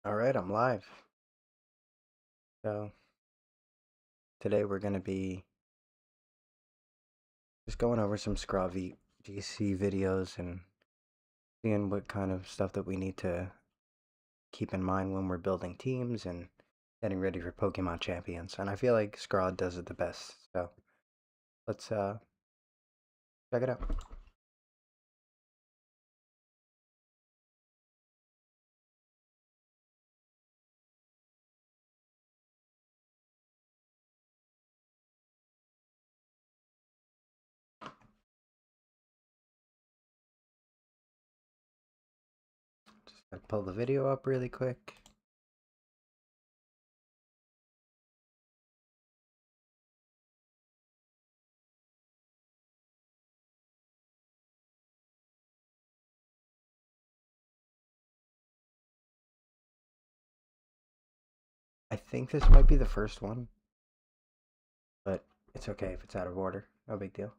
All right, I'm live. So today we're going to be just going over some Skraw VGC videos and seeing what kind of stuff that we need to keep in mind when we're building teams and getting ready for Pokemon Champions. And I feel like Skraw does it the best. So let's check it out. Just gotta pull the video up really quick. I think this might be the first one, but it's okay if it's out of order. No big deal.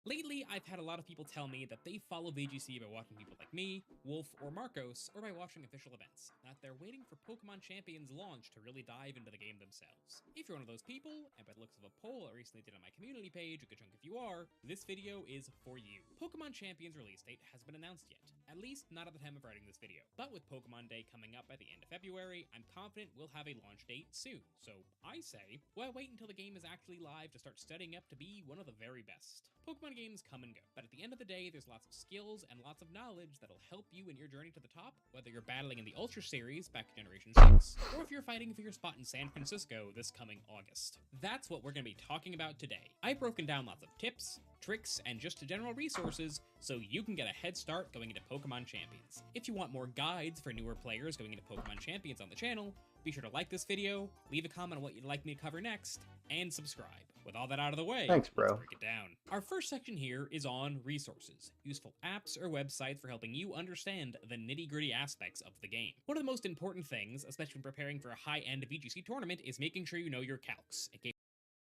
Lately, I've had a lot of people tell me that they follow VGC by watching people like me, Wolf, or Marcos, or by watching official events, that they're waiting for Pokemon Champions launch to really dive into the game themselves. If you're one of those people, and by the looks of a poll I recently did on my community page, a good chunk of you are, this video is for you. Pokemon Champions release date hasn't been announced yet, at least not at the time of writing this video. But with Pokemon Day coming up at the end of February, I'm confident we'll have a launch date soon. So I say, why wait until the game is actually live to start studying up to be one of the very best? Pokemon games come and go, but at the end of the day, there's lots of skills and lots of knowledge that'll help you in your journey to the top, whether you're battling in the Ultra Series back to Generation 6, or if you're fighting for your spot in San Francisco this coming August. That's what we're going to be talking about today. I've broken down lots of tips, tricks, and just general resources so you can get a head start going into Pokemon Champions. If you want more guides for newer players going into Pokemon Champions on the channel, be sure to like this video, leave a comment on what you'd like me to cover next, and subscribe. With all that out of the way, Thanks, bro. let's break it down. Our first section here is on resources, useful apps or websites for helping you understand the nitty-gritty aspects of the game. One of the most important things, especially when preparing for a high-end VGC tournament, is making sure you know your calcs. In case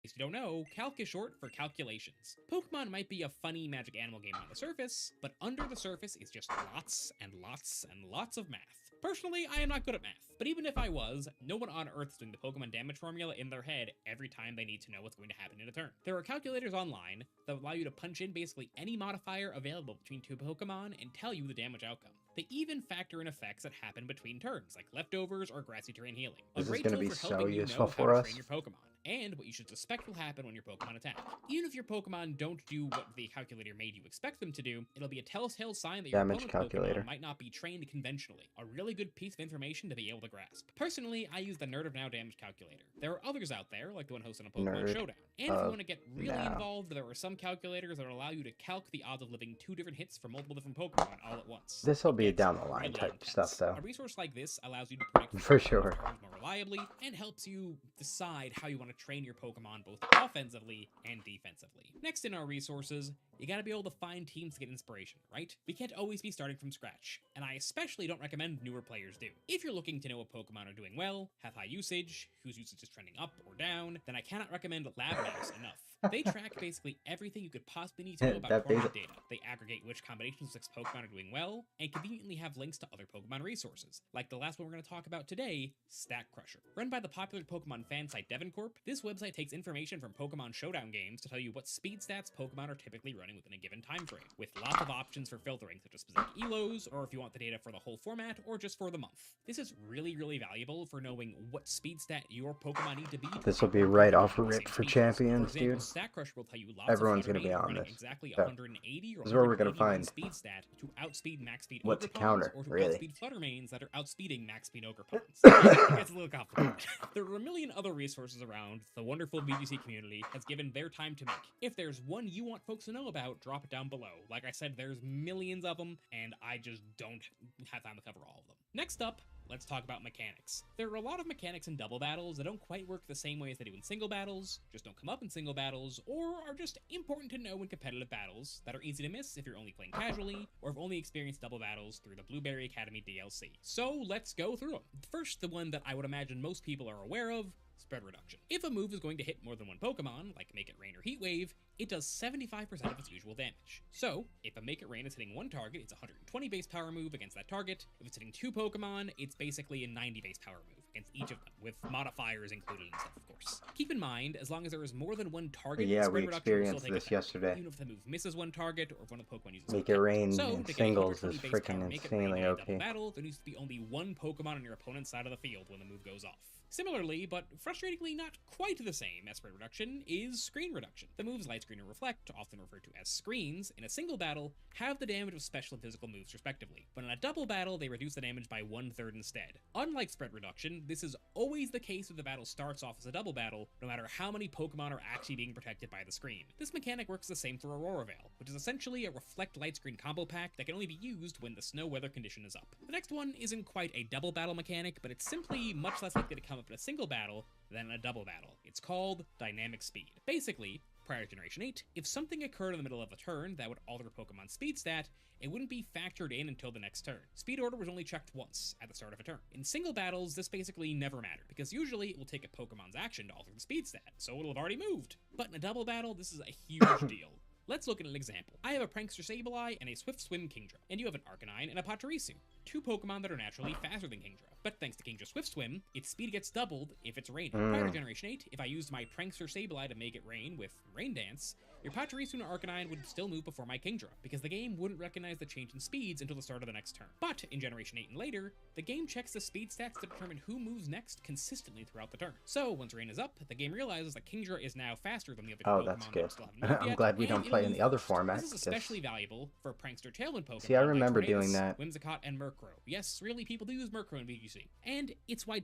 you don't know, calc is short for calculations. Pokemon might be a funny magic animal game on the surface, but under the surface is just lots and lots and lots of math. Personally, I am not good at math, but even if I was, no one on Earth is doing the Pokemon damage formula in their head every time they need to know what's going to happen in a turn. There are calculators online that allow you to punch in basically any modifier available between two Pokemon and tell you the damage outcome. They even factor in effects that happen between turns, like leftovers or grassy terrain healing. This is great going to tool be for so helping useful you know for how to us. train your Pokemon, and what you should suspect will happen when your Pokemon attack. Even if your Pokemon don't do what the calculator made you expect them to do, it'll be a telltale sign that your Damage opponent's calculator Pokemon might not be trained conventionally. A really good piece of information to be able to grasp. Personally, I use the Nerd of Now damage calculator. There are others out there, like the one hosted on Pokemon Nerd Showdown. And if you of want to get really Now. involved, there are some calculators that allow you to calc the odds of living 2 different hits for multiple different Pokemon all at once. This will It be gets down the line really type intense. stuff, though. A resource like this allows you to predict For your sure. turns more reliably and helps you decide how you want to train your Pokemon both offensively and defensively. Next in our resources, you gotta be able to find teams to get inspiration, right? We can't always be starting from scratch, and I especially don't recommend newer players do. If you're looking to know what Pokemon are doing well, have high usage, whose usage is trending up or down, then I cannot recommend Lab Mouse enough. They track basically everything you could possibly need to know about That tournament big- data. They aggregate which combinations of 6 Pokemon are doing well, and conveniently have links to other Pokemon resources, like the last one we're going to talk about today, Stat Crusher. Run by the popular Pokemon fan site DevonCorp, this website takes information from Pokemon Showdown games to tell you what speed stats Pokemon are typically running within a given time frame, with lots of options for filtering, such as specific ELOs, or if you want the data for the whole format, or just for the month. This is really, really valuable for knowing what speed stat your Pokemon need to be. This will be right off a rip for champions, for example, dude. Stat Crusher will tell you lots Everyone's of gonna be on running this. exactly So, 180 or this is where we're gonna 181 find speed stat to outspeed max speed what's a Ogre counter, Pawns, or to really. outspeed Fluttermanes that are outspeeding max speed Ogre Pawns. It gets a little complicated. There are a million other resources around the wonderful VGC community has given their time to make. If there's one you want folks to know about, drop it down below. Like I said, there's millions of them, and I just don't have time to cover all of them. Next up, let's talk about mechanics. There are a lot of mechanics in double battles that don't quite work the same way as they do in single battles, just don't come up in single battles, or are just important to know in competitive battles that are easy to miss if you're only playing casually, or have only experienced double battles through the Blueberry Academy DLC. So let's go through them. First, the one that I would imagine most people are aware of, spread reduction. If a move is going to hit more than one Pokemon, like Make It Rain or Heat Wave, it does 75% of its usual damage. So, if a Make It Rain is hitting one target, it's a 120 base power move against that target. If it's hitting 2 Pokemon, it's basically a 90 base power move against each of them, with modifiers included and stuff, of course. Keep in mind, as long as there is more than one target, Yeah, spread we reduction will still experienced take this effect, yesterday. even if the move misses one target or if one of the Pokemon uses Make It Protect. Rain So, in to get singles 120 is base freaking power Make It Rain insanely in a OP. double battle, there needs to be only one Pokemon on your opponent's side of the field when the move goes off. Similarly, but frustratingly not quite the same as spread reduction, is screen reduction. The moves Light Screen and Reflect, often referred to as screens, in a single battle, have the damage of special and physical moves respectively, but in a double battle, they reduce the damage by 1/3 instead. Unlike spread reduction, this is always the case if the battle starts off as a double battle, no matter how many Pokemon are actually being protected by the screen. This mechanic works the same for Aurora Veil, which is essentially a Reflect Light Screen combo pack that can only be used when the snow weather condition is up. The next one isn't quite a double battle mechanic, but it's simply much less likely to come up in a single battle than in a double battle. It's called Dynamic Speed. Basically, prior to Generation 8, if something occurred in the middle of a turn that would alter Pokemon's speed stat, it wouldn't be factored in until the next turn. Speed order was only checked once, at the start of a turn. In single battles, this basically never mattered, because usually it will take a Pokemon's action to alter the speed stat, so it'll have already moved. But in a double battle, this is a huge deal. Let's look at an example. I have a Prankster Sableye and a Swift Swim Kingdra, and you have an Arcanine and a Pachirisu, 2 Pokemon that are naturally faster than Kingdra. But thanks to Kingdra's Swift Swim, its speed gets doubled if it's raining. Prior to Generation 8, if I used my Prankster Sableye to make it rain with Rain Dance, your Pachirisu and Arcanine would still move before my Kingdra, because the game wouldn't recognize the change in speeds until the start of the next turn. But in Generation 8 and later, the game checks the speed stats to determine who moves next consistently throughout the turn. So once rain is up, the game realizes that Kingdra is now faster than the other Pokemon that's that good. still haven't moved I'm yet, glad we and don't it'll play in move the other first. format. This is especially valuable for Prankster Tailwind Pokemon. See, I like remember Tornadus, doing that. Whimsicott, and Murkrow. Yes, really, people do use Murkrow in VGC. And it's why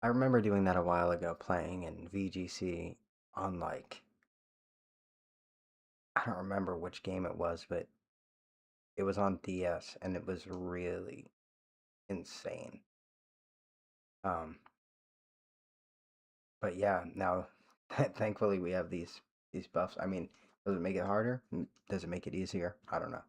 I remember doing that a while ago, playing in VGC on like, I don't remember which game it was, but it was on DS and it was really insane. But yeah, now thankfully we have these buffs. I mean, does it make it harder? Does it make it easier? I don't know.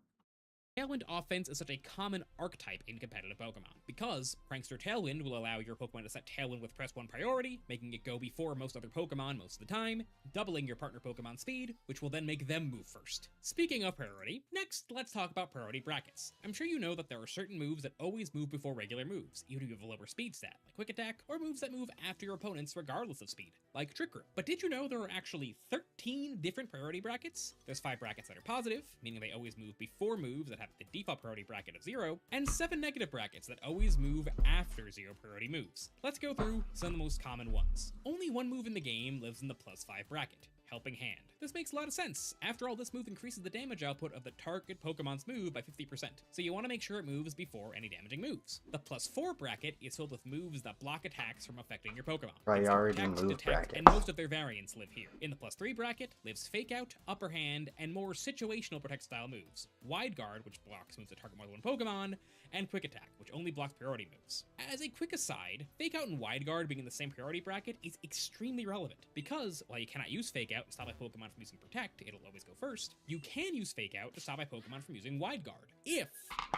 Tailwind offense is such a common archetype in competitive Pokemon, because Prankster Tailwind will allow your Pokemon to set Tailwind with press 1 priority, making it go before most other Pokemon most of the time, doubling your partner Pokemon's speed, which will then make them move first. Speaking of priority, next let's talk about priority brackets. I'm sure you know that there are certain moves that always move before regular moves, even if you have a lower speed stat, like Quick Attack, or moves that move after your opponents regardless of speed, like Trick Room. But did you know there are actually 13 different priority brackets? There's 5 brackets that are positive, meaning they always move before moves that have the default priority bracket of 0, and 7 negative brackets that always move after 0 priority moves. Let's go through some of the most common ones. Only one move in the game lives in the +5 bracket, Helping Hand. This makes a lot of sense. After all, this move increases the damage output of the target Pokemon's move by 50%, so you want to make sure it moves before any damaging moves. The +4 bracket is filled with moves that block attacks from affecting your Pokemon. Priority Protect, move Detect, bracket. and most of their variants live here. In the +3 bracket lives Fake Out, Upper Hand, and more situational Protect style moves. Wide Guard, which blocks moves that target more than one Pokemon, and Quick Attack, which only blocks priority moves. As a quick aside, Fake Out and Wide Guard being in the same priority bracket is extremely relevant, because while you cannot use Fake Out to stop a Pokemon from using Protect, it'll always go first, you can use Fake Out to stop a Pokemon from using Wide Guard, if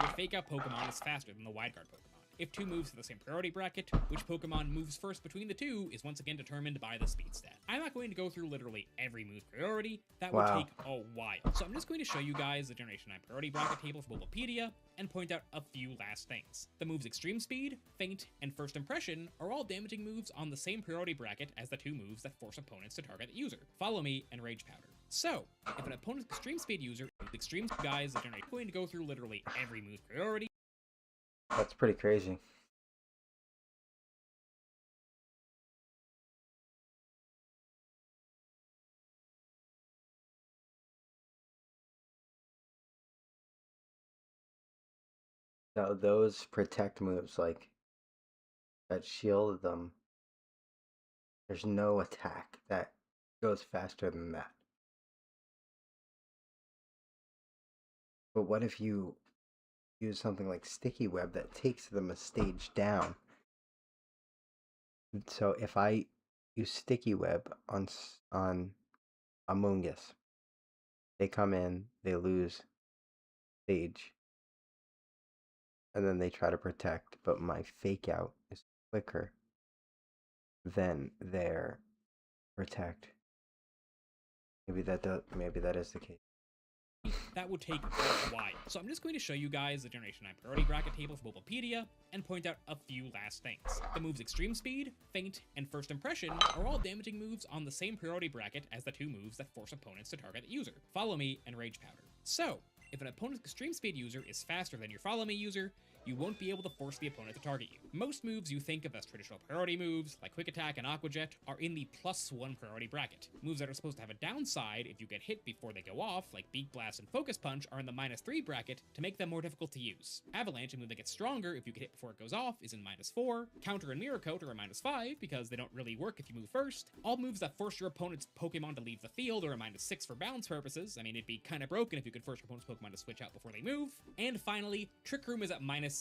your Fake Out Pokemon is faster than the Wide Guard Pokemon. If 2 moves to the same priority bracket, which Pokemon moves first between the 2 is once again determined by the speed stat. I'm not going to go through literally every move's priority, that would take a while. So I'm just going to show you guys the Generation 9 priority bracket table for Bulbapedia, and point out a few last things. The moves Extreme Speed, Feint, and First Impression are all damaging moves on the same priority bracket as the 2 moves that force opponents to target the user, Follow Me and Rage Powder. So, if an opponent's Extreme Speed user with Extreme Speed guys, I'm going to go through literally every move's priority. That's pretty crazy. So those protect moves, like, that shield them, there's no attack that goes faster than that. But what if you use something like Sticky Web that takes them a stage down? So if I use Sticky Web on Amoonguss, they come in, they lose stage, and then they try to protect, but my Fake Out is quicker than their protect. Maybe that is the case. That would take a while. So I'm just going to show you guys the Generation 9 priority bracket table for Bulbapedia and point out a few last things. The moves Extreme Speed, Feint, and First Impression are all damaging moves on the same priority bracket as the two moves that force opponents to target the user, Follow Me and Rage Powder. So, if an opponent's Extreme Speed user is faster than your Follow Me user, you won't be able to force the opponent to target you. Most moves you think of as traditional priority moves, like Quick Attack and Aqua Jet, are in the +1 priority bracket. Moves that are supposed to have a downside if you get hit before they go off, like Beak Blast and Focus Punch, are in the -3 bracket to make them more difficult to use. Avalanche, a move that gets stronger if you get hit before it goes off, is in -4. Counter and Mirror Coat are in -5 because they don't really work if you move first. All moves that force your opponent's Pokemon to leave the field are in -6 for balance purposes. I mean, it'd be kind of broken if you could force your opponent's Pokemon to switch out before they move. And finally, Trick Room is at -7.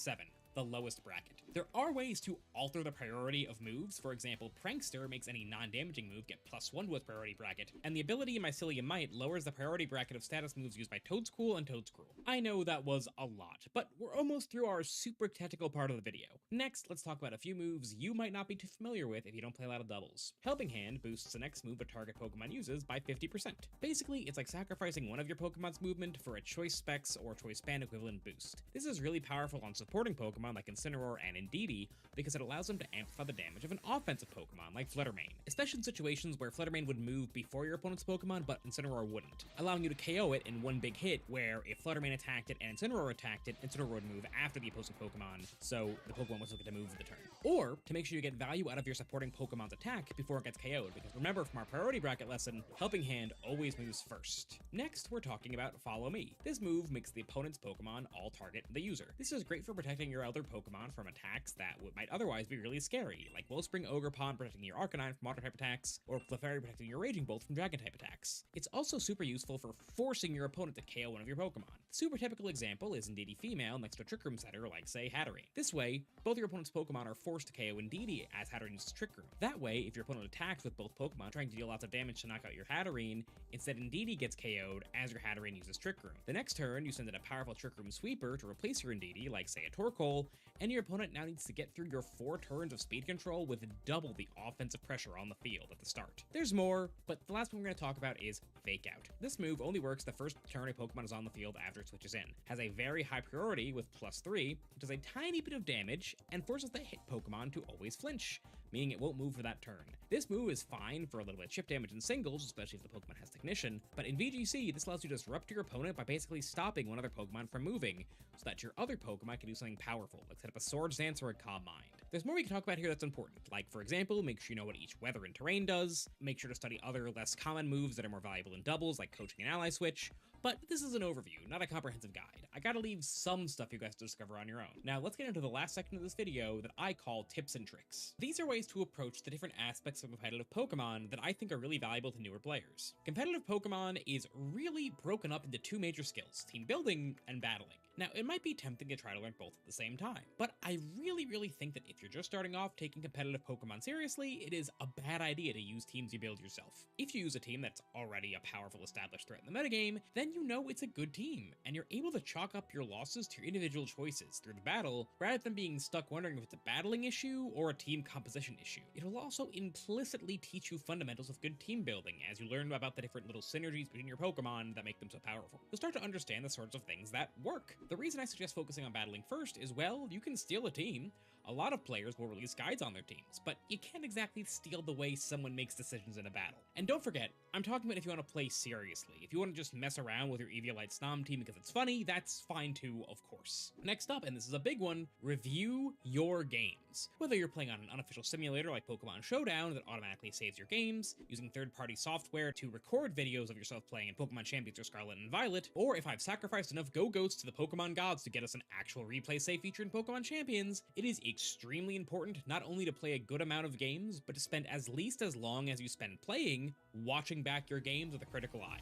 The lowest bracket. There are ways to alter the priority of moves. For example, Prankster makes any non-damaging move get +1 to its priority bracket, and the ability Mycelium Might lowers the priority bracket of status moves used by Toedscool and Toedscruel. I know that was a lot, but we're almost through our super technical part of the video. Next, let's talk about a few moves you might not be too familiar with if you don't play a lot of doubles. Helping Hand boosts the next move a target Pokemon uses by 50%. Basically, it's like sacrificing one of your Pokemon's movement for a Choice Specs or Choice Span equivalent boost. This is really powerful on supporting Pokemon like Incineroar and Indeedee because it allows them to amplify the damage of an offensive Pokemon like Fluttermane, especially in situations where Fluttermane would move before your opponent's Pokemon but Incineroar wouldn't, allowing you to KO it in one big hit where if Fluttermane attacked it and Incineroar attacked it, Incineroar would move after the opposing Pokemon, so the Pokemon will still get to move the turn. Or to make sure you get value out of your supporting Pokemon's attack before it gets KO'd, because remember from our priority bracket lesson, Helping Hand always moves first. Next, we're talking about Follow Me. This move makes the opponent's Pokemon all target the user. This is great for protecting your elder Pokemon from attacks that might otherwise be really scary, like Wellspring Ogerpon protecting your Arcanine from water-type attacks, or Clefairy protecting your Raging Bolt from dragon-type attacks. It's also super useful for forcing your opponent to KO one of your Pokemon. The super typical example is Indeedee Female next to a Trick Room setter like, say, Hatterene. This way, both your opponent's Pokemon are forced to KO Indeedee as Hatterene uses Trick Room. That way, if your opponent attacks with both Pokemon trying to deal lots of damage to knock out your Hatterene, instead Indeedee gets KO'd as your Hatterene uses Trick Room. The next turn, you send in a powerful Trick Room sweeper to replace your Indeedee, like, say, a Torkoal, and your opponent now needs to get through your 4 turns of speed control with double the offensive pressure on the field at the start. There's more, but the last one we're going to talk about is Fake Out. This move only works the first turn a Pokemon is on the field after it switches in, has a very high priority with +3, does a tiny bit of damage, and forces the hit Pokemon to always flinch, meaning it won't move for that turn. This move is fine for a little bit of chip damage in singles, especially if the Pokemon has Technician, but in VGC, this allows you to disrupt your opponent by basically stopping one other Pokemon from moving, so that your other Pokemon can do something powerful, like set up a Swords Dance or a Calm Mind. There's more we can talk about here that's important, like, for example, make sure you know what each weather and terrain does, make sure to study other less common moves that are more valuable in doubles, like Coaching and Ally Switch, but this is an overview, not a comprehensive guide. I gotta leave some stuff you guys to discover on your own. Now let's get into the last section of this video that I call tips and tricks. These are ways to approach the different aspects of competitive Pokemon that I think are really valuable to newer players. Competitive Pokemon is really broken up into 2 major skills, team building and battling. Now, it might be tempting to try to learn both at the same time, but I really think that if you're just starting off taking competitive Pokemon seriously, it is a bad idea to use teams you build yourself. If you use a team that's already a powerful established threat in the metagame, then you know it's a good team, and you're able to chalk up your losses to your individual choices through the battle, rather than being stuck wondering if it's a battling issue or a team composition issue. It will also implicitly teach you fundamentals of good team building as you learn about the different little synergies between your Pokemon that make them so powerful. You'll start to understand the sorts of things that work. The reason I suggest focusing on battling first is, well, you can steal a team. A lot of players will release guides on their teams, but you can't exactly steal the way someone makes decisions in a battle. And don't forget, I'm talking about if you want to play seriously. If you want to just mess around with your Eviolite Snom team because it's funny, that's fine too, of course. Next up, and this is a big one, review your games. Whether you're playing on an unofficial simulator like Pokemon Showdown that automatically saves your games, using third-party software to record videos of yourself playing in Pokemon Champions or Scarlet and Violet, or if I've sacrificed enough Go-Goats to the Pokemon gods to get us an actual replay save feature in Pokemon Champions, it is extremely important not only to play a good amount of games, but to spend at least as long as you spend playing, watching back your games with a critical eye.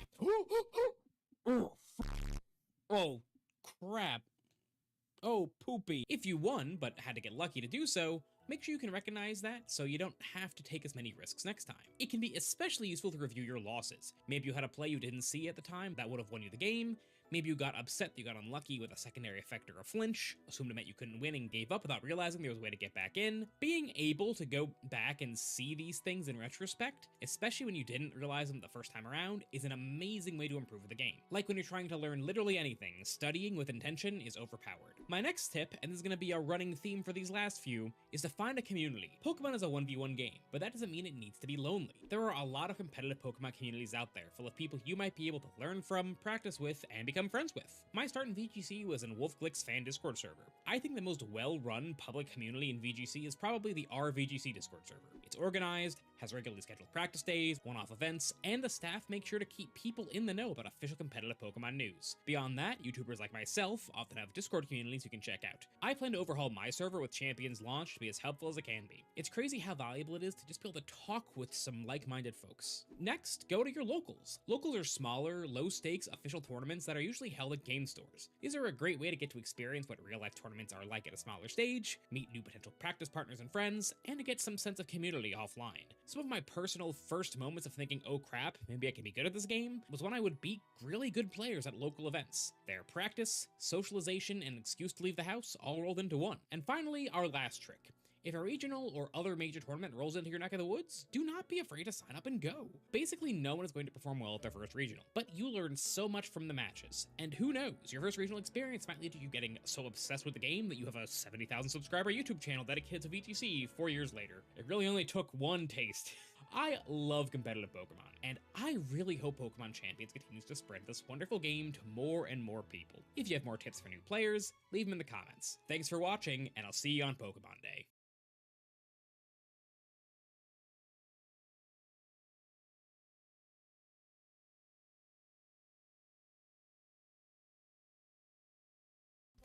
Oh, crap. Oh, poopy. If you won, but had to get lucky to do so, make sure you can recognize that so you don't have to take as many risks next time. It can be especially useful to review your losses. Maybe you had a play you didn't see at the time that would have won you the game. Maybe you got upset that you got unlucky with a secondary effect or a flinch, assumed it meant you couldn't win and gave up without realizing there was a way to get back in. Being able to go back and see these things in retrospect, especially when you didn't realize them the first time around, is an amazing way to improve the game. Like when you're trying to learn literally anything, studying with intention is overpowered. My next tip, and this is going to be a running theme for these last few, is to find a community. Pokemon is a 1v1 game, but that doesn't mean it needs to be lonely. There are a lot of competitive Pokemon communities out there, full of people you might be able to learn from, practice with, and become friends with. My start in VGC was in Wolf Glick's fan Discord server. I think the most well-run public community in VGC is probably the RVGC Discord server. It's organized, has regularly scheduled practice days, one-off events, and the staff make sure to keep people in the know about official competitive Pokemon news. Beyond that, YouTubers like myself often have Discord communities you can check out. I plan to overhaul my server with Champions launched to be as helpful as it can be. It's crazy how valuable it is to just be able to talk with some like-minded folks. Next, go to your locals. Locals are smaller, low-stakes official tournaments that are usually held at game stores. These are a great way to get to experience what real-life tournaments are like at a smaller stage, meet new potential practice partners and friends, and to get some sense of community offline. Some of my personal first moments of thinking, oh crap, maybe I can be good at this game, was when I would beat really good players at local events. Their practice, socialization, and excuse to leave the house all rolled into one. And finally, our last trick. If a regional or other major tournament rolls into your neck of the woods, do not be afraid to sign up and go. Basically, no one is going to perform well at their first regional, but you learn so much from the matches. And who knows, your first regional experience might lead to you getting so obsessed with the game that you have a 70,000 subscriber YouTube channel dedicated to VGC 4 years later. It really only took one taste. I love competitive Pokemon, and I really hope Pokemon Champions continues to spread this wonderful game to more and more people. If you have more tips for new players, leave them in the comments. Thanks for watching, and I'll see you on Pokemon Day.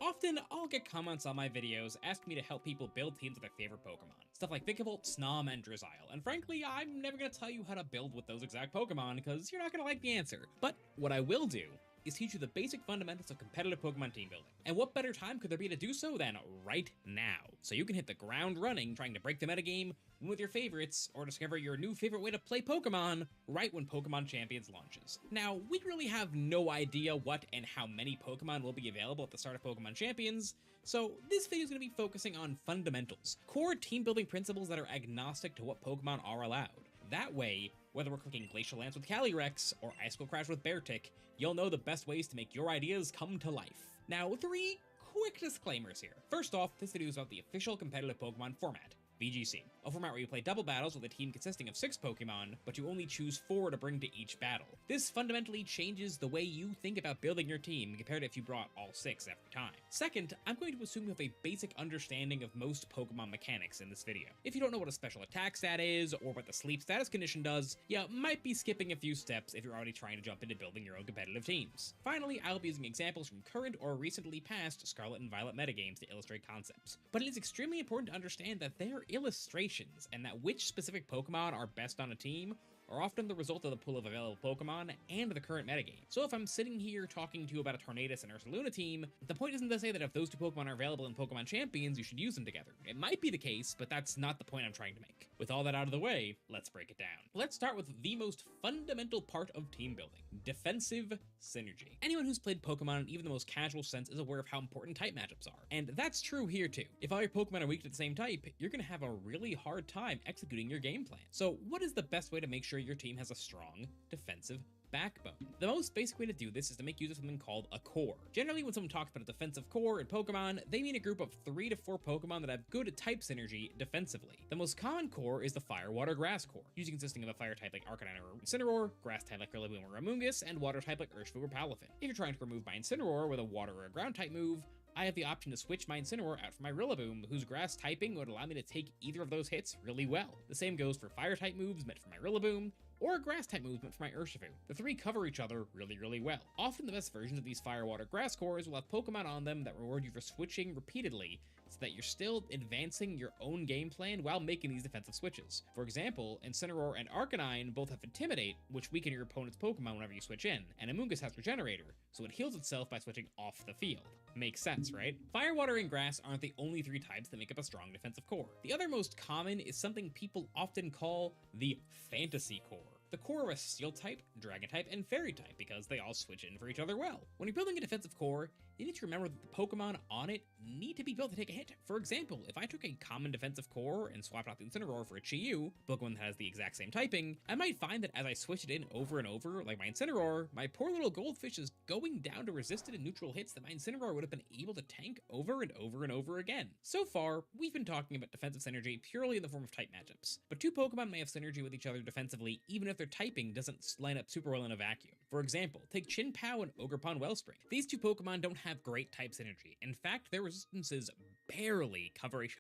Often, I'll get comments on my videos asking me to help people build teams with their favorite Pokemon. Stuff like Vikavolt, Snom, and Drizzile. And frankly, I'm never going to tell you how to build with those exact Pokemon, because you're not going to like the answer. But what I will do is teach you the basic fundamentals of competitive Pokemon team building. And what better time could there be to do so than right now? So you can hit the ground running trying to break the metagame, win with your favorites, or discover your new favorite way to play Pokemon right when Pokemon Champions launches. Now, we really have no idea what and how many Pokemon will be available at the start of Pokemon Champions, so this video is going to be focusing on fundamentals, core team building principles that are agnostic to what Pokemon are allowed. That way, whether we're clicking Glacial Lance with Calyrex or Icicle Crash with Beartic, you'll know the best ways to make your ideas come to life. Now, 3 quick disclaimers here. First off, this video is about the official competitive Pokemon format, VGC, a format where you play double battles with a team consisting of 6 Pokemon, but you only choose 4 to bring to each battle. This fundamentally changes the way you think about building your team compared to if you brought all 6 every time. Second, I'm going to assume you have a basic understanding of most Pokemon mechanics in this video. If you don't know what a special attack stat is, or what the sleep status condition does, you might be skipping a few steps if you're already trying to jump into building your own competitive teams. Finally, I'll be using examples from current or recently past Scarlet and Violet metagames to illustrate concepts. But it is extremely important to understand that they are illustrations, and that which specific Pokemon are best on a team are often the result of the pool of available Pokemon and the current metagame. So if I'm sitting here talking to you about a Tornadus and Ursaluna team, the point isn't to say that if those 2 Pokemon are available in Pokemon Champions, you should use them together. It might be the case, but that's not the point I'm trying to make. With all that out of the way, let's break it down. Let's start with the most fundamental part of team building, defensive synergy. Anyone who's played Pokemon in even the most casual sense is aware of how important type matchups are. And that's true here too. If all your Pokemon are weak to the same type, you're gonna have a really hard time executing your game plan. So what is the best way to make sure your team has a strong defensive backbone? The most basic way to do this is to make use of something called a core. Generally, when someone talks about a defensive core in Pokemon, they mean a group of 3 to 4 Pokemon that have good type synergy defensively. The most common core is the Fire, Water, Grass core, usually consisting of a Fire type like Arcanine or Incineroar, Grass type like Rillaboom or Amoonguss, and Water type like Urshifu or Palafin. If you're trying to remove my Incineroar with a Water or a Ground type move, I have the option to switch my Incineroar out for my Rillaboom, whose Grass typing would allow me to take either of those hits really well. The same goes for Fire type moves meant for my Rillaboom, or Grass type moves meant for my Urshifu. The 3 cover each other really well. Often the best versions of these Fire, Water, Grass cores will have Pokemon on them that reward you for switching repeatedly, so that you're still advancing your own game plan while making these defensive switches. For example, Incineroar and Arcanine both have Intimidate, which weaken your opponent's Pokemon whenever you switch in, and Amoonguss has Regenerator, so it heals itself by switching off the field. Makes sense, right? Fire, Water, and Grass aren't the only 3 types that make up a strong defensive core. The other most common is something people often call the Fantasy Core. the core of a Steel type, Dragon type, and Fairy type because they all switch in for each other well. When you're building a defensive core, you need to remember that the Pokemon on it need to be built to take a hit. For example, if I took a common defensive core and swapped out the Incineroar for a Chi-Yu, Pokemon that has the exact same typing, I might find that as I switch it in over and over, like my Incineroar, my poor little Goldfish is going down to resisted and neutral hits that my Incineroar would have been able to tank over and over and over again. So far, we've been talking about defensive synergy purely in the form of type matchups, but two Pokemon may have synergy with each other defensively even if their typing doesn't line up super well in a vacuum. For example, take Chin-Pao and Ogerpon Wellspring. These two Pokemon don't have great type synergy. In fact, their resistances barely cover each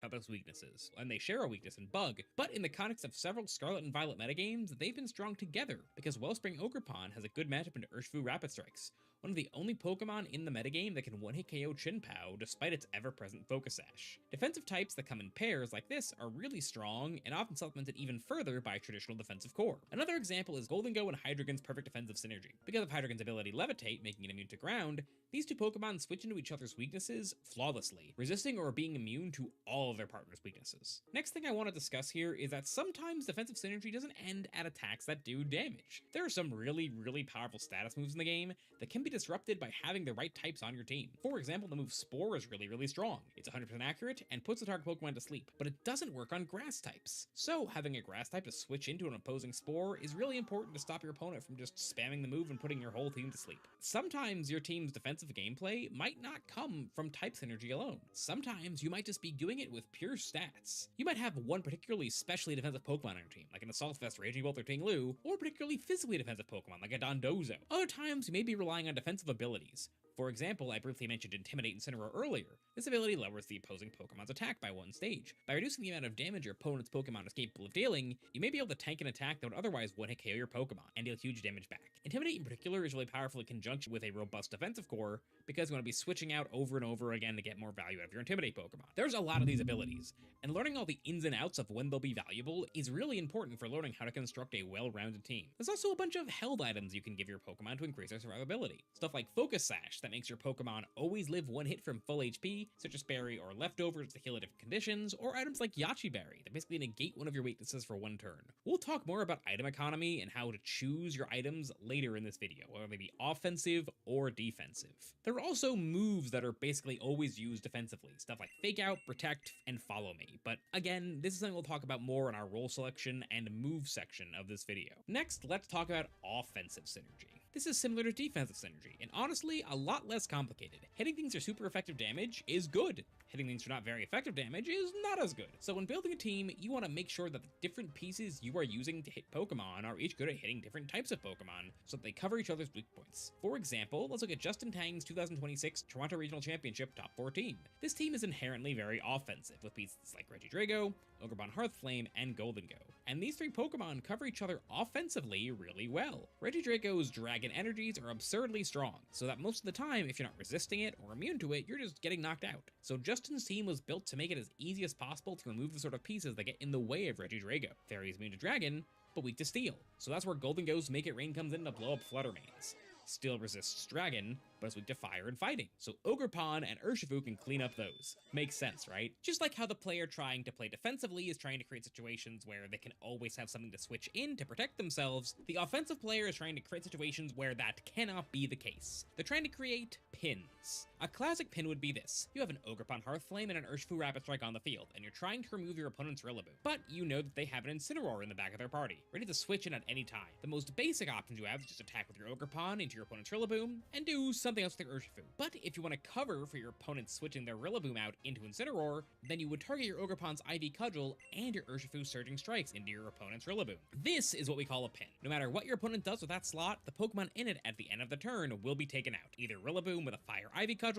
other's weaknesses, and they share a weakness in Bug, but in the context of several Scarlet and Violet metagames, they've been strong together, because Wellspring Ogerpon has a good matchup into Urshifu Rapid Strikes, one of the only Pokemon in the metagame that can one-hit KO Chin-Pao despite its ever-present Focus Sash. Defensive types that come in pairs like this are really strong, and often supplemented even further by a traditional defensive core. Another example is Goldengo and Hydreigon's perfect defensive synergy. Because of Hydreigon's ability Levitate, making it immune to ground, these two Pokemon switch into each other's weaknesses flawlessly, resisting or being immune to all of their partner's weaknesses. Next thing I want to discuss here is that sometimes defensive synergy doesn't end at attacks that do damage. There are some really powerful status moves in the game that can be disrupted by having the right types on your team. For example, the move Spore is really strong. It's 100% accurate and puts the target Pokemon to sleep, but it doesn't work on grass types. So having a grass type to switch into an opposing Spore is really important to stop your opponent from just spamming the move and putting your whole team to sleep. Sometimes your team's defensive gameplay might not come from type synergy alone. Sometimes you might just be doing it with pure stats. You might have one particularly specially defensive Pokemon on your team, like an Assault Vest, Raging Bolt, or Ting-Lu, or a particularly physically defensive Pokemon, like a Dondozo. Other times, you may be relying on defensive abilities. For example, I briefly mentioned Intimidate Incineroar earlier. This ability lowers the opposing Pokemon's attack by one stage. By reducing the amount of damage your opponent's Pokemon is capable of dealing, you may be able to tank an attack that would otherwise one-hit KO your Pokemon, and deal huge damage back. Intimidate in particular is really powerful in conjunction with a robust defensive core, because you want to be switching out over and over again to get more value out of your Intimidate Pokemon. There's a lot of these abilities, and learning all the ins and outs of when they'll be valuable is really important for learning how to construct a well-rounded team. There's also a bunch of held items you can give your Pokemon to increase their survivability. Stuff like Focus Sash that makes your Pokemon always live one hit from full HP, Citrus Berry or Leftovers to heal at different conditions, or items like Yachi Berry that basically negate one of your weaknesses for one turn. We'll talk more about item economy and how to choose your items later in this video, whether they be offensive or defensive. There are also moves that are basically always used defensively, stuff like Fake Out, Protect, and Follow Me, but again, this is something we'll talk about more in our role selection and move section of this video. Next, let's talk about offensive synergy. This is similar to defensive synergy, and honestly, a lot less complicated. Hitting things for super effective damage is good. Hitting things for not very effective damage is not as good. So when building a team, you want to make sure that the different pieces you are using to hit Pokemon are each good at hitting different types of Pokemon, so that they cover each other's weak points. For example, let's look at Justin Tang's 2026 Toronto Regional Championship Top 14. This team is inherently very offensive, with pieces like Regidrago, Ogerpon Hearthflame, and Goldengo. And these three Pokemon cover each other offensively really well. Regidrago's Dragon energies are absurdly strong, so that most of the time, if you're not resisting it or immune to it, you're just getting knocked out. So Justin's team was built to make it as easy as possible to remove the sort of pieces that get in the way of Regidrago. Fairy's immune to Dragon, but weak to Steel. So that's where Goldengo's Make It Rain comes in to blow up Fluttermanes. Steel resists Dragon, but is weak to fire and fighting. So Ogerpon and Urshifu can clean up those. Makes sense, right? Just like how the player trying to play defensively is trying to create situations where they can always have something to switch in to protect themselves, the offensive player is trying to create situations where that cannot be the case. They're trying to create pins. A classic pin would be this. You have an Ogerpon Hearthflame and an Urshifu Rapid Strike on the field, and you're trying to remove your opponent's Rillaboom. But you know that they have an Incineroar in the back of their party, ready to switch in at any time. The most basic options you have is just attack with your Ogerpon into your opponent's Rillaboom, and do something else with your Urshifu. But if you want to cover for your opponent switching their Rillaboom out into Incineroar, then you would target your Ogerpon's Ivy Cudgel and your Urshifu Surging Strikes into your opponent's Rillaboom. This is what we call a pin. No matter what your opponent does with that slot, the Pokemon in it at the end of the turn will be taken out, either Rillaboom with a Fire Ivy Cudgel,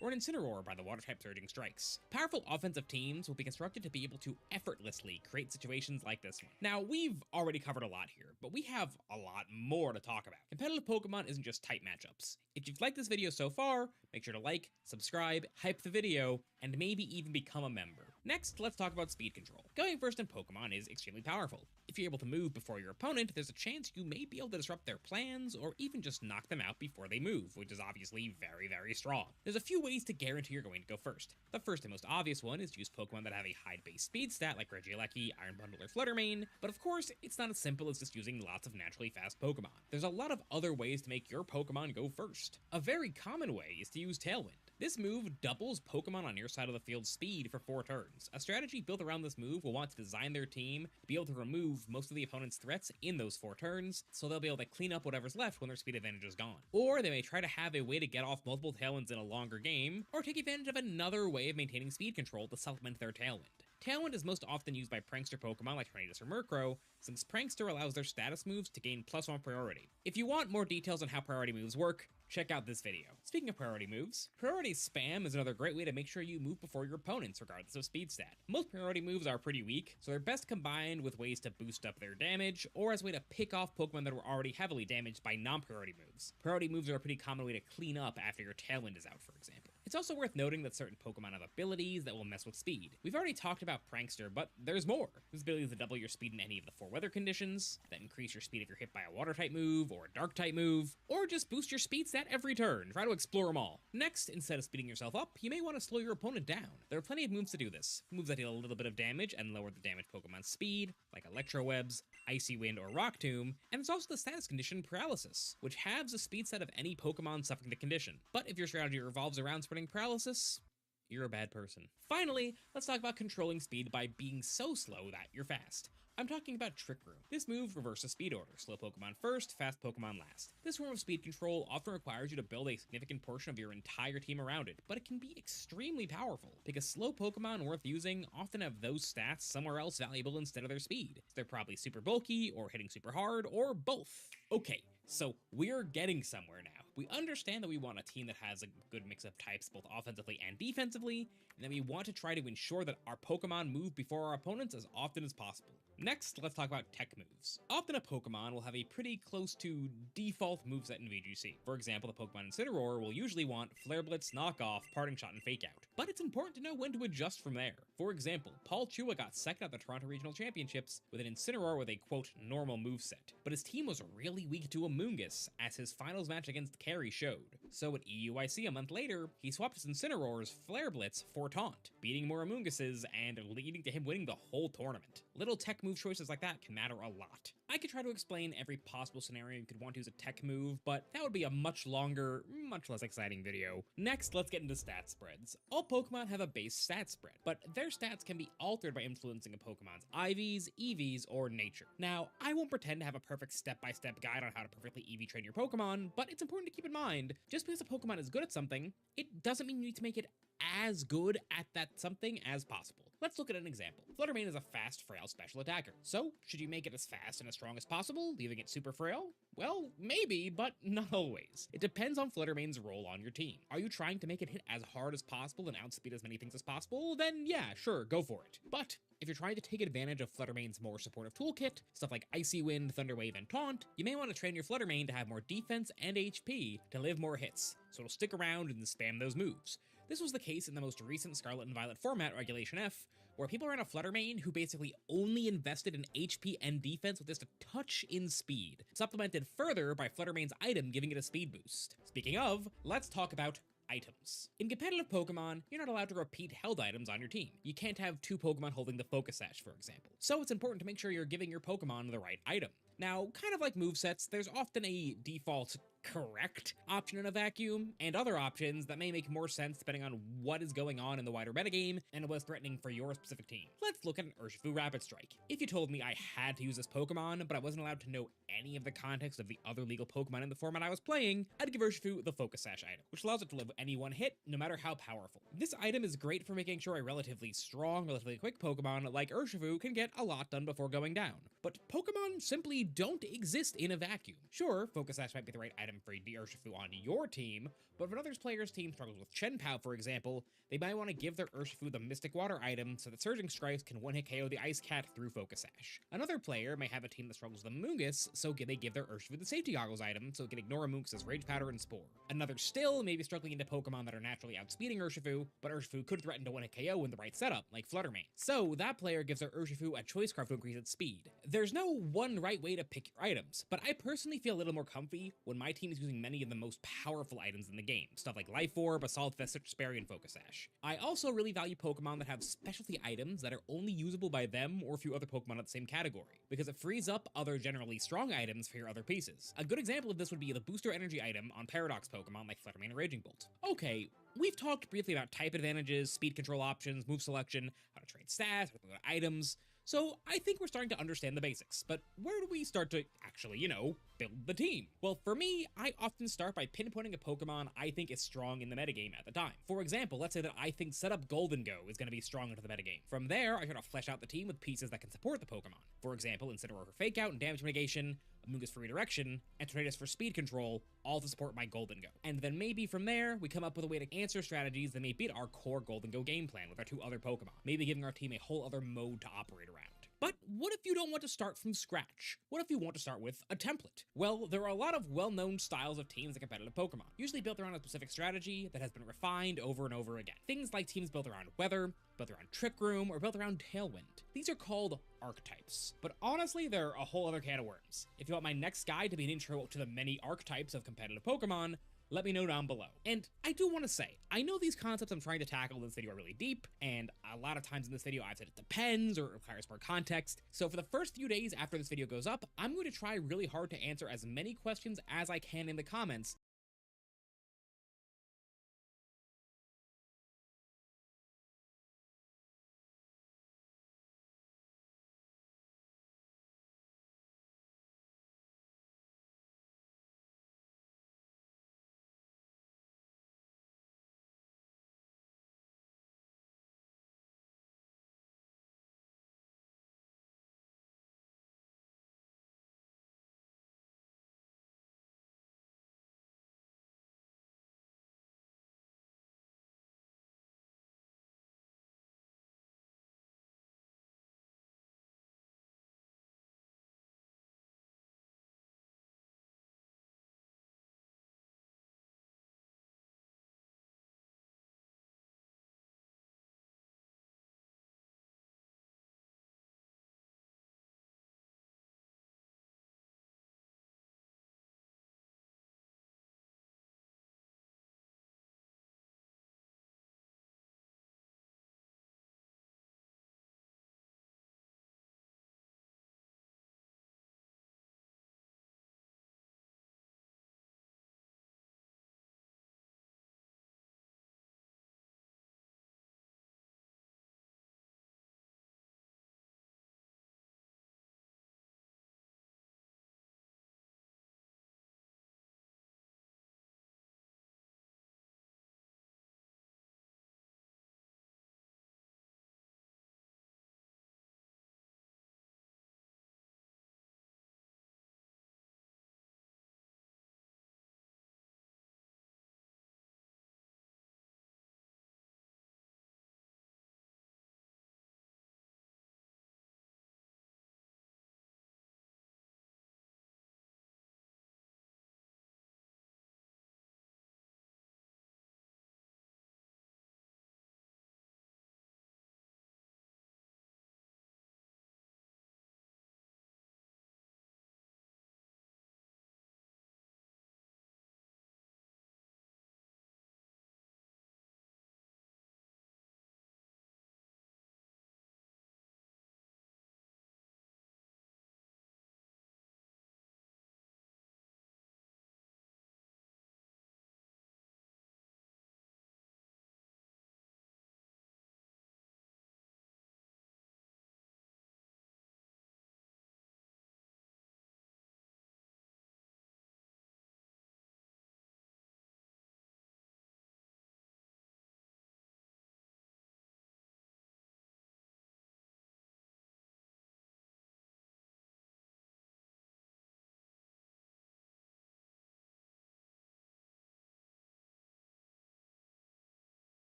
or an Incineroar by the Water-type Surging Strikes. Powerful offensive teams will be constructed to be able to effortlessly create situations like this one. Now, we've already covered a lot here, but we have a lot more to talk about. Competitive Pokemon isn't just type matchups. If you've liked this video so far, make sure to like, subscribe, hype the video, and maybe even become a member. Next, let's talk about speed control. Going first in Pokemon is extremely powerful. If you're able to move before your opponent, there's a chance you may be able to disrupt their plans or even just knock them out before they move, which is obviously very, very strong. There's a few ways to guarantee you're going to go first. The first and most obvious one is to use Pokemon that have a high base speed stat like Regieleki, Iron Bundle, or Fluttermane, but of course, it's not as simple as just using lots of naturally fast Pokemon. There's a lot of other ways to make your Pokemon go first. A very common way is to use Tailwind. This move doubles Pokemon on your side of the field's speed for 4 turns. A strategy built around this move will want to design their team to be able to remove most of the opponent's threats in those 4 turns, so they'll be able to clean up whatever's left when their speed advantage is gone. Or they may try to have a way to get off multiple Tailwinds in a longer game, or take advantage of another way of maintaining speed control to supplement their Tailwind. Tailwind is most often used by Prankster Pokemon like Tornadus or Murkrow, since Prankster allows their status moves to gain +1 priority. If you want more details on how priority moves work, check out this video. Speaking of priority moves, priority spam is another great way to make sure you move before your opponents regardless of speed stat. Most priority moves are pretty weak, so they're best combined with ways to boost up their damage, or as a way to pick off Pokemon that were already heavily damaged by non-priority moves. Priority moves are a pretty common way to clean up after your Tailwind is out, for example. It's also worth noting that certain Pokemon have abilities that will mess with speed. We've already talked about Prankster, but there's more. There's abilities to double your speed in any of the 4 weather conditions, that increase your speed if you're hit by a water-type move, or a dark-type move, or just boost your speed stat every turn. Try to explore them all. Next, instead of speeding yourself up, you may want to slow your opponent down. There are plenty of moves to do this. Moves that deal a little bit of damage and lower the damaged Pokemon's speed, like Electro Webs, Icy Wind, or Rock Tomb, and it's also the status condition Paralysis, which halves the speed set of any Pokemon suffering the condition. But if your strategy revolves around spreading Paralysis, you're a bad person. Finally, let's talk about controlling speed by being so slow that you're fast. I'm talking about Trick Room. This move reverses speed order, slow Pokemon first, fast Pokemon last. This form of speed control often requires you to build a significant portion of your entire team around it, but it can be extremely powerful, because slow Pokemon worth using often have those stats somewhere else valuable instead of their speed. They're probably super bulky, or hitting super hard, or both. Okay, so we're getting somewhere now. We understand that we want a team that has a good mix of types both offensively and defensively, and that we want to try to ensure that our Pokemon move before our opponents as often as possible. Next, let's talk about tech moves. Often a Pokemon will have a pretty close to default moveset in VGC. For example, the Pokemon Incineroar will usually want Flare Blitz, Knockoff, Parting Shot, and Fake Out. But it's important to know when to adjust from there. For example, Paul Chua got second at the Toronto Regional Championships with an Incineroar with a quote normal moveset, but his team was really weak to Amoonguss, as his finals match against Carey showed. So at EUIC a month later, he swapped his Incineroar's Flare Blitz for Taunt, beating more Amoongusses and leading to him winning the whole tournament. Little tech move choices like that can matter a lot. I could try to explain every possible scenario you could want to use a tech move, but that would be a much longer, much less exciting video. Next, let's get into stat spreads. All Pokemon have a base stat spread, but their stats can be altered by influencing a Pokemon's IVs, EVs, or nature. Now, I won't pretend to have a perfect step-by-step guide on how to perfectly EV train your Pokemon, but it's important to keep in mind, just because a Pokemon is good at something, it doesn't mean you need to make it as good at that something as possible. Let's look at an example. Fluttermane is a fast, frail special attacker. So, should you make it as fast and as strong as possible, leaving it super frail? Well, maybe, but not always. It depends on Fluttermane's role on your team. Are you trying to make it hit as hard as possible and outspeed as many things as possible? Then yeah, sure, go for it. But if you're trying to take advantage of Fluttermane's more supportive toolkit, stuff like Icy Wind, Thunder Wave, and Taunt, you may want to train your Fluttermane to have more defense and HP to live more hits, so it'll stick around and spam those moves. This was the case in the most recent Scarlet and Violet format, Regulation F, where people ran a Fluttermane who basically only invested in HP and defense with just a touch in speed, supplemented further by Fluttermane's item giving it a speed boost. Speaking of, let's talk about items. In competitive Pokemon, you're not allowed to repeat held items on your team. You can't have 2 Pokemon holding the Focus Sash, for example. So it's important to make sure you're giving your Pokemon the right item. Now, kind of like movesets, there's often a default correct option in a vacuum, and other options that may make more sense depending on what is going on in the wider metagame and what's threatening for your specific team. Let's look at an Urshifu Rapid Strike. If you told me I had to use this Pokemon, but I wasn't allowed to know any of the context of the other legal Pokemon in the format I was playing, I'd give Urshifu the Focus Sash item, which allows it to live any one hit, no matter how powerful. This item is great for making sure a relatively strong, relatively quick Pokemon like Urshifu can get a lot done before going down. But Pokemon simply don't exist in a vacuum. Sure, Focus Sash might be the right item item for the Urshifu on your team, but if another player's team struggles with Chenpao, for example, they might want to give their Urshifu the Mystic Water item so that Surging Strikes can one-hit KO the Ice Cat through Focus Sash. Another player may have a team that struggles with Amoonguss, so they give their Urshifu the Safety Goggles item so it can ignore Amoonguss's Rage Powder and Spore. Another still may be struggling into Pokemon that are naturally outspeeding Urshifu, but Urshifu could threaten to one-hit KO in the right setup, like Fluttermane. So that player gives their Urshifu a Choice Scarf to increase its speed. There's no one right way to pick your items, but I personally feel a little more comfy when my team is using many of the most powerful items in the game, stuff like Life Orb, Assault Vest, Citrus Berry, and Focus Sash. I also really value Pokemon that have specialty items that are only usable by them or a few other Pokemon of the same category, because it frees up other generally strong items for your other pieces. A good example of this would be the Booster Energy item on Paradox Pokemon like Fluttermane and Raging Bolt. Okay, we've talked briefly about type advantages, speed control options, move selection, how to trade stats, how to go to items, so I think we're starting to understand the basics, but where do we start to actually, build the team? Well, for me, I often start by pinpointing a Pokemon I think is strong in the metagame at the time. For example, let's say that I think setup Golden Go is going to be strong into the metagame. From there, I try to flesh out the team with pieces that can support the Pokemon. For example, Incineroar for Fake Out and damage mitigation, Amoonguss for redirection, and Tornadus for speed control, all to support my Golden Go. And then maybe from there, we come up with a way to answer strategies that may beat our core Golden Go game plan with our two other Pokemon, maybe giving our team a whole other mode to operate around. But what if you don't want to start from scratch? What if you want to start with a template? Well, there are a lot of well-known styles of teams in competitive Pokemon, usually built around a specific strategy that has been refined over and over again. Things like teams built around weather, built around Trick Room, or built around Tailwind. These are called archetypes. But honestly, they're a whole other can of worms. If you want my next guide to be an intro to the many archetypes of competitive Pokemon, let me know down below. And I do want to say, I know these concepts I'm trying to tackle in this video are really deep, and a lot of times in this video I've said it depends or it requires more context. So for the first few days after this video goes up, I'm going to try really hard to answer as many questions as I can in the comments